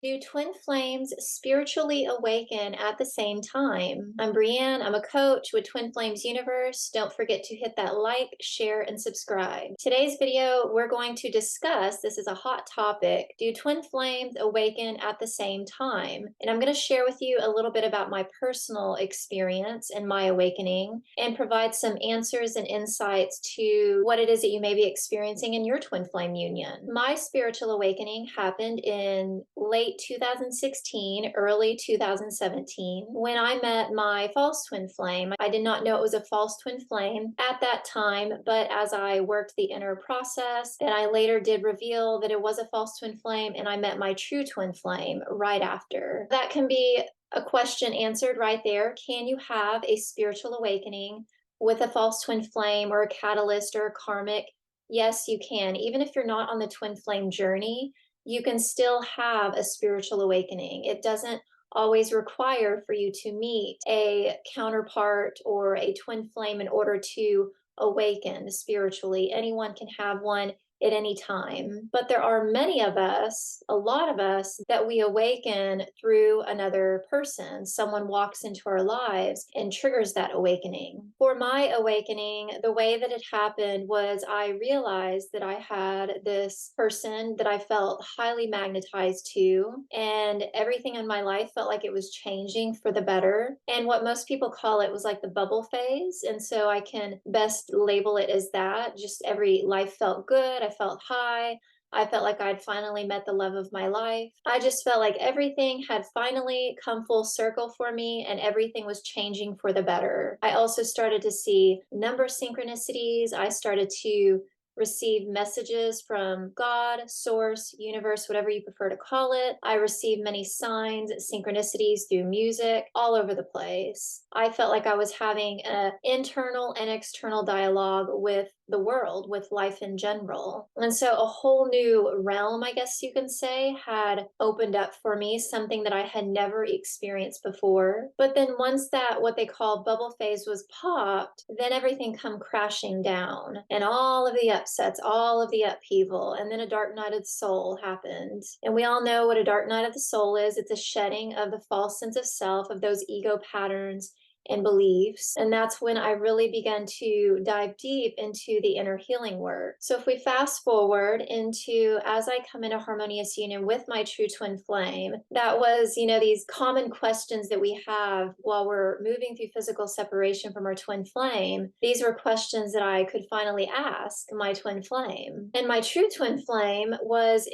Do twin flames spiritually awaken at the same time? I'm Breann. I'm a coach with Twin Flames Universe. Don't forget to hit that like, share, and subscribe. Today's video, we're going to discuss, this is a hot topic, do twin flames awaken at the same time? And I'm going to share with you a little bit about my personal experience and my awakening and provide some answers and insights to what it is that you may be experiencing in your twin flame union. My spiritual awakening happened in late 2016, early 2017, when I met my false twin flame. I did not know it was a false twin flame at that time, but as I worked the inner process, then I later did reveal that it was a false twin flame, and I met my true twin flame right after. That can be a question answered right there. Can you have a spiritual awakening with a false twin flame or a catalyst or a karmic? Yes, you can. Even if you're not on the twin flame journey, you can still have a spiritual awakening. It doesn't always require for you to meet a counterpart or a twin flame in order to awaken spiritually. Anyone can have one at any time. But there are many of us, a lot of us, that we awaken through another person. Someone walks into our lives and triggers that awakening. For my awakening, the way that it happened was I realized that I had this person that I felt highly magnetized to, and everything in my life felt like it was changing for the better. And what most people call it was like the bubble phase. And so I can best label it as that. Just every life felt good. I felt high. I felt like I'd finally met the love of my life. I just felt like everything had finally come full circle for me and everything was changing for the better. I also started to see number synchronicities. I started to receive messages from God, source, universe, whatever you prefer to call it. I received many signs, synchronicities through music all over the place. I felt like I was having an internal and external dialogue with the world, with life in general. And so a whole new realm, I guess you can say, had opened up for me, something that I had never experienced before. But then once that, what they call bubble phase was popped, then everything come crashing down and all of the upsets, all of the upheaval. And then a dark night of the soul happened. And we all know what a dark night of the soul is. It's a shedding of the false sense of self, of those ego patterns and beliefs. And that's when I really began to dive deep into the inner healing work. So if we fast forward into as I come into harmonious union with my true twin flame, that was, these common questions that we have while we're moving through physical separation from our twin flame. These were questions that I could finally ask my twin flame. And my true twin flame was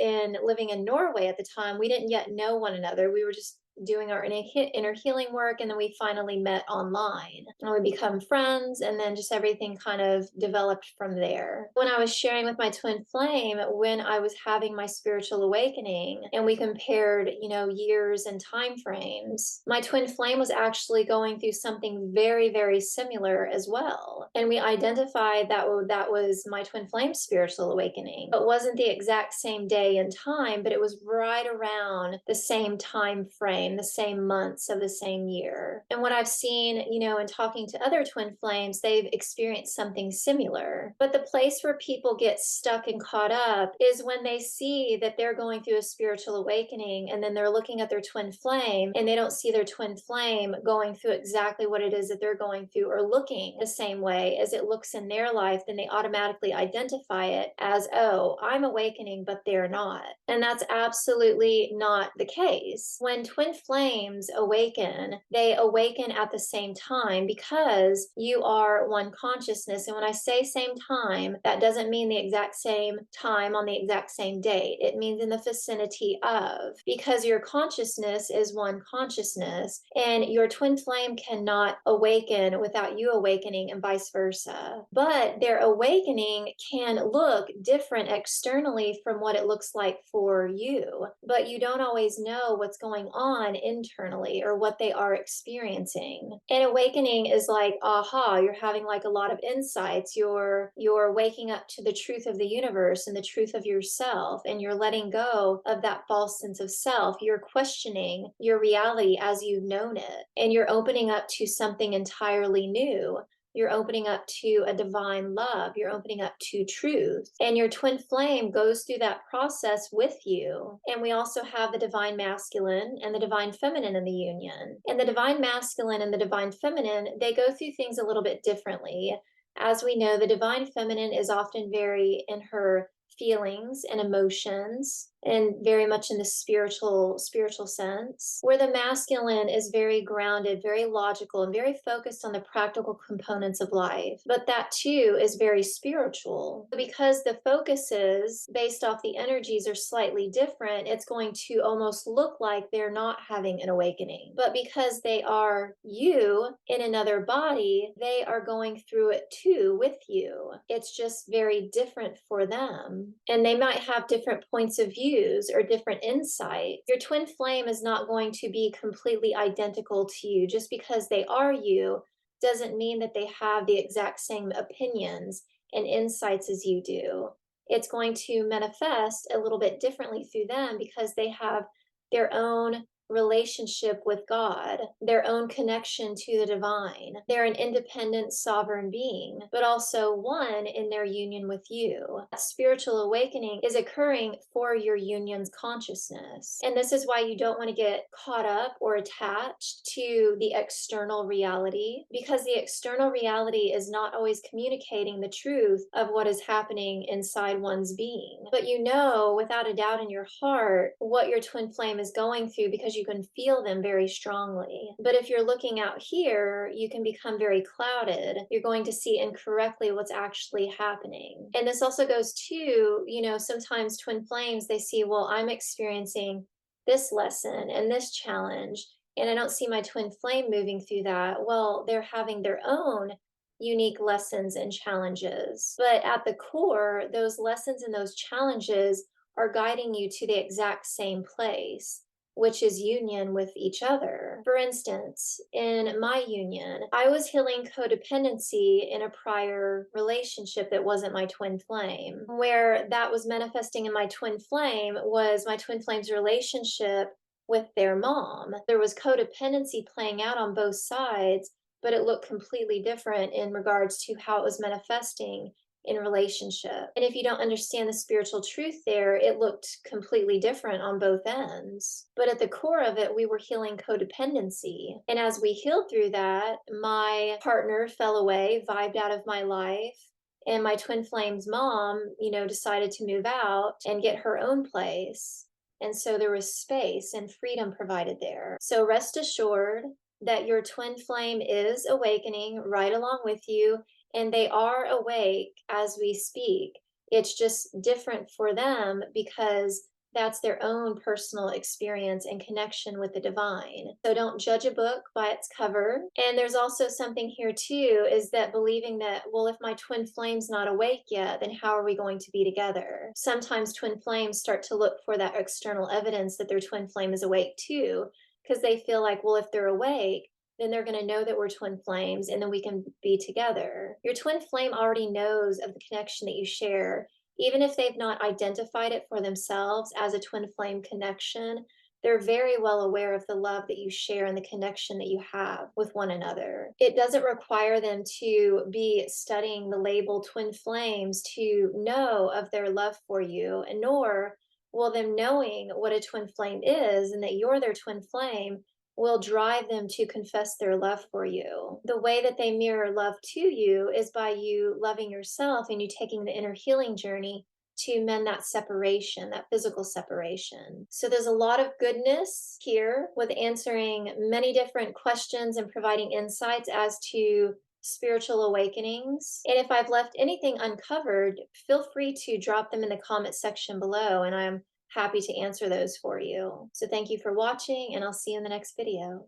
living in Norway at the time. We didn't yet know one another. We were just doing our inner healing work, and then we finally met online and we become friends, and then just everything kind of developed from there. When I was sharing with my twin flame when I was having my spiritual awakening, and we compared years and time frames, my twin flame was actually going through something very, very similar as well, and we identified that that was my twin flame's spiritual awakening. It wasn't the exact same day and time, but it was right around the same time frame, the same months of the same year. And what I've seen, in talking to other twin flames, they've experienced something similar. But the place where people get stuck and caught up is when they see that they're going through a spiritual awakening, and then they're looking at their twin flame and they don't see their twin flame going through exactly what it is that they're going through or looking the same way as it looks in their life. Then they automatically identify it as, oh, I'm awakening, but they're not. And that's absolutely not the case. When twin flames awaken, they awaken at the same time because you are one consciousness. And when I say same time, that doesn't mean the exact same time on the exact same date. It means in the vicinity of, because your consciousness is one consciousness, and your twin flame cannot awaken without you awakening, and vice versa. But their awakening can look different externally from what it looks like for you, but you don't always know what's going on internally or what they are experiencing. And awakening is like, aha, you're having like a lot of insights. You're waking up to the truth of the universe and the truth of yourself, and you're letting go of that false sense of self. You're questioning your reality as you've known it, and you're opening up to something entirely new. You're opening up to a divine love. You're opening up to truth. And your twin flame goes through that process with you. And we also have the divine masculine and the divine feminine in the union. And the divine masculine and the divine feminine, they go through things a little bit differently. As we know, the divine feminine is often very in her feelings and emotions and very much in the spiritual sense, where the masculine is very grounded, very logical, and very focused on the practical components of life. But that too is very spiritual. Because the focuses based off the energies are slightly different, it's going to almost look like they're not having an awakening. But because they are you in another body, they are going through it too with you. It's just very different for them. And they might have different points of views or different insights. Your twin flame is not going to be completely identical to you. Just because they are you doesn't mean that they have the exact same opinions and insights as you do. It's going to manifest a little bit differently through them because they have their own relationship with God, their own connection to the divine. They're an independent, sovereign being, but also one in their union with you. That spiritual awakening is occurring for your union's consciousness. And this is why you don't want to get caught up or attached to the external reality, because the external reality is not always communicating the truth of what is happening inside one's being. But you know, without a doubt in your heart, what your twin flame is going through because you can feel them very strongly. But if you're looking out here, you can become very clouded. You're going to see incorrectly what's actually happening. And this also goes to, sometimes twin flames, they see, well, I'm experiencing this lesson and this challenge, and I don't see my twin flame moving through that. Well, they're having their own unique lessons and challenges. But at the core, those lessons and those challenges are guiding you to the exact same place, which is union with each other. For instance, in my union, I was healing codependency in a prior relationship that wasn't my twin flame. Where that was manifesting in my twin flame was my twin flame's relationship with their mom. There was codependency playing out on both sides, but it looked completely different in regards to how it was manifesting in relationship. And if you don't understand the spiritual truth there, it looked completely different on both ends. But at the core of it, we were healing codependency. And as we healed through that, my partner fell away, vibed out of my life. And my twin flame's mom, decided to move out and get her own place. And so there was space and freedom provided there. So rest assured that your twin flame is awakening right along with you, and they are awake as we speak. It's just different for them because that's their own personal experience and connection with the divine. So don't judge a book by its cover. And there's also something here too, is that believing that, well, if my twin flame's not awake yet, then how are we going to be together? Sometimes twin flames start to look for that external evidence that their twin flame is awake too, because they feel like, well, if they're awake, then they're going to know that we're twin flames and then we can be together. Your twin flame already knows of the connection that you share. Even if they've not identified it for themselves as a twin flame connection, they're very well aware of the love that you share and the connection that you have with one another. It doesn't require them to be studying the label twin flames to know of their love for you, and nor will them knowing what a twin flame is and that you're their twin flame will drive them to confess their love for you. The way that they mirror love to you is by you loving yourself and you taking the inner healing journey to mend that separation, that physical separation. So there's a lot of goodness here with answering many different questions and providing insights as to spiritual awakenings. And if I've left anything uncovered, feel free to drop them in the comment section below, and I'm happy to answer those for you. So thank you for watching, and I'll see you in the next video.